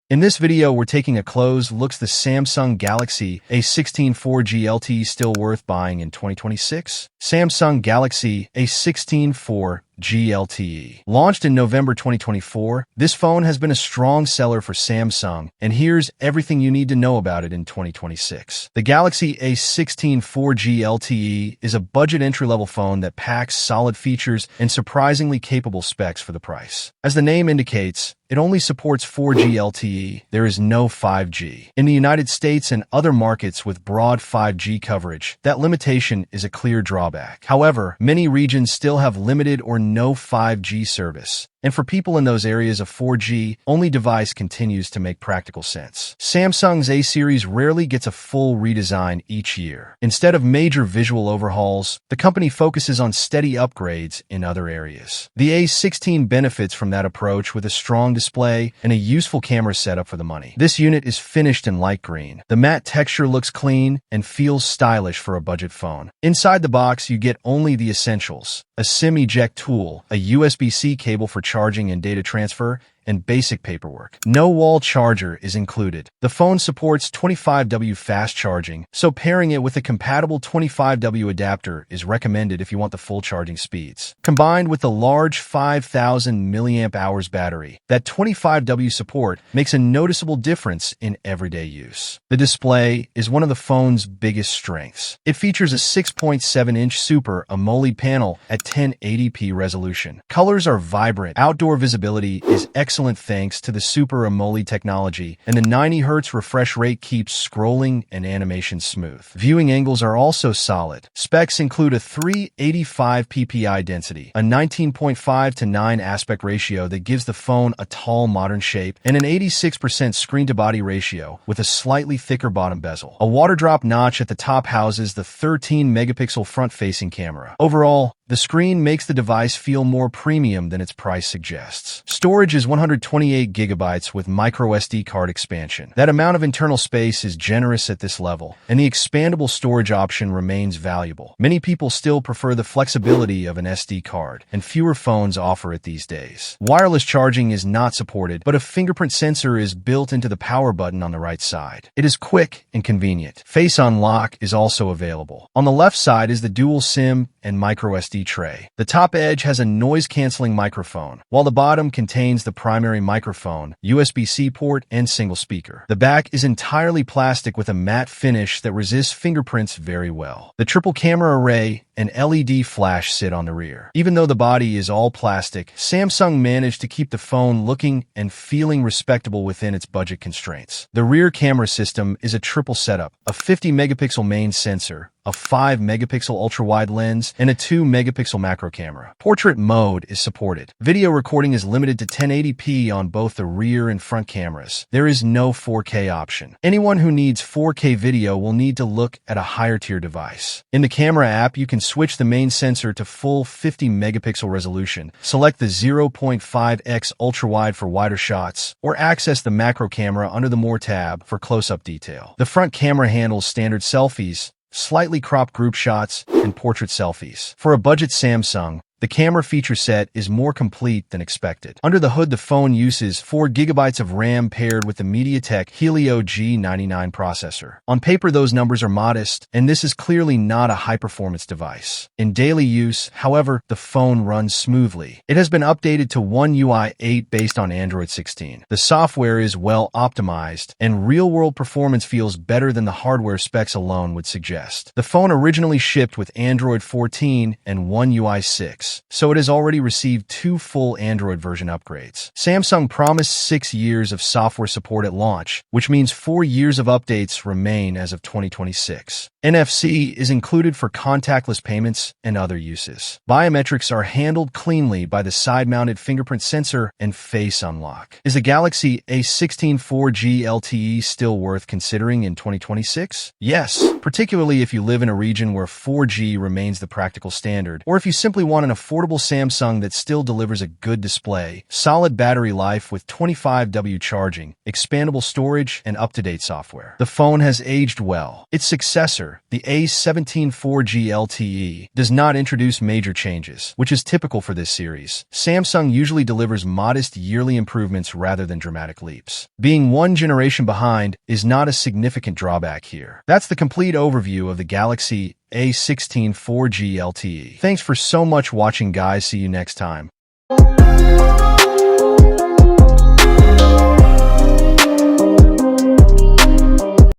In this video, we're taking a close look at the Samsung Galaxy A16 4G LTE still worth buying in 2026. Samsung Galaxy A16 4G LTE. Launched in November 2024, this phone has been a strong seller for Samsung, and here's everything you need to know about it in 2026. The Galaxy A16 4G LTE is a budget entry-level phone that packs solid features and surprisingly capable specs for the price. As the name indicates, it only supports 4G LTE. There is no 5G. In the United States and other markets with broad 5G coverage, that limitation is a clear drawback. However, many regions still have limited or no 5G service. And for people in those areas, a 4G-only device continues to make practical sense. Samsung's A series rarely gets a full redesign each year. Instead of major visual overhauls, the company focuses on steady upgrades in other areas. The A16 benefits from that approach with a strong display and a useful camera setup for the money. This unit is finished in light green. The matte texture looks clean and feels stylish for a budget phone. Inside the box, you get only the essentials: a SIM eject tool, a USB-C cable for charging and data transfer, and basic paperwork. No wall charger is included. The phone supports 25W fast charging, so pairing it with a compatible 25W adapter is recommended if you want the full charging speeds. Combined with the large 5,000 mAh battery, that 25W support makes a noticeable difference in everyday use. The display is one of the phone's biggest strengths. It features a 6.7-inch Super AMOLED panel at 1080p resolution. Colors are vibrant. Outdoor visibility is excellent thanks to the Super AMOLED technology, and the 90Hz refresh rate keeps scrolling and animation smooth. Viewing angles are also solid. Specs include a 385 ppi density, a 19.5:9 aspect ratio that gives the phone a tall modern shape, and an 86% screen-to-body ratio with a slightly thicker bottom bezel. A water drop notch at the top houses the 13-megapixel front-facing camera. Overall, the screen makes the device feel more premium than its price suggests. Storage is 128 gigabytes with microSD card expansion. That amount of internal space is generous at this level, and the expandable storage option remains valuable. Many people still prefer the flexibility of an SD card, and fewer phones offer it these days. Wireless charging is not supported, but a fingerprint sensor is built into the power button on the right side. It is quick and convenient. Face unlock is also available. On the left side is the dual SIM and microSD tray. The top edge has a noise-canceling microphone, while the bottom contains the primary microphone, USB-C port, and single speaker. The back is entirely plastic with a matte finish that resists fingerprints very well. The triple camera array and LED flash sit on the rear. Even though the body is all plastic, Samsung managed to keep the phone looking and feeling respectable within its budget constraints. The rear camera system is a triple setup: a 50-megapixel main sensor, a 5-megapixel ultra-wide lens, and a 2-megapixel macro camera. Portrait mode is supported. Video recording is limited to 1080p on both the rear and front cameras. There is no 4K option. Anyone who needs 4K video will need to look at a higher-tier device. In the camera app, you can switch the main sensor to full 50-megapixel resolution, select the 0.5x ultra-wide for wider shots, or access the macro camera under the More tab for close-up detail. The front camera handles standard selfies, slightly cropped group shots, and portrait selfies. For a budget Samsung, the camera feature set is more complete than expected. Under the hood, the phone uses 4 GB of RAM paired with the MediaTek Helio G99 processor. On paper, those numbers are modest, and this is clearly not a high-performance device. In daily use, however, the phone runs smoothly. It has been updated to One UI 8 based on Android 16. The software is well optimized, and real-world performance feels better than the hardware specs alone would suggest. The phone originally shipped with Android 14 and One UI 6. So it has already received 2 full Android version upgrades. Samsung promised 6 years of software support at launch, which means 4 years of updates remain as of 2026. NFC is included for contactless payments and other uses. Biometrics are handled cleanly by the side-mounted fingerprint sensor and face unlock. Is the Galaxy A16 4G LTE still worth considering in 2026? Yes, particularly if you live in a region where 4G remains the practical standard, or if you simply want an affordable Samsung that still delivers a good display, solid battery life with 25W charging, expandable storage, and up-to-date software. The phone has aged well. Its successor, However, the A17 4G LTE does not introduce major changes, which is typical for this series. Samsung usually delivers modest yearly improvements rather than dramatic leaps. Being one generation behind is not a significant drawback here. That's the complete overview of the Galaxy A16 4G LTE. Thanks for so much watching, guys. See you next time.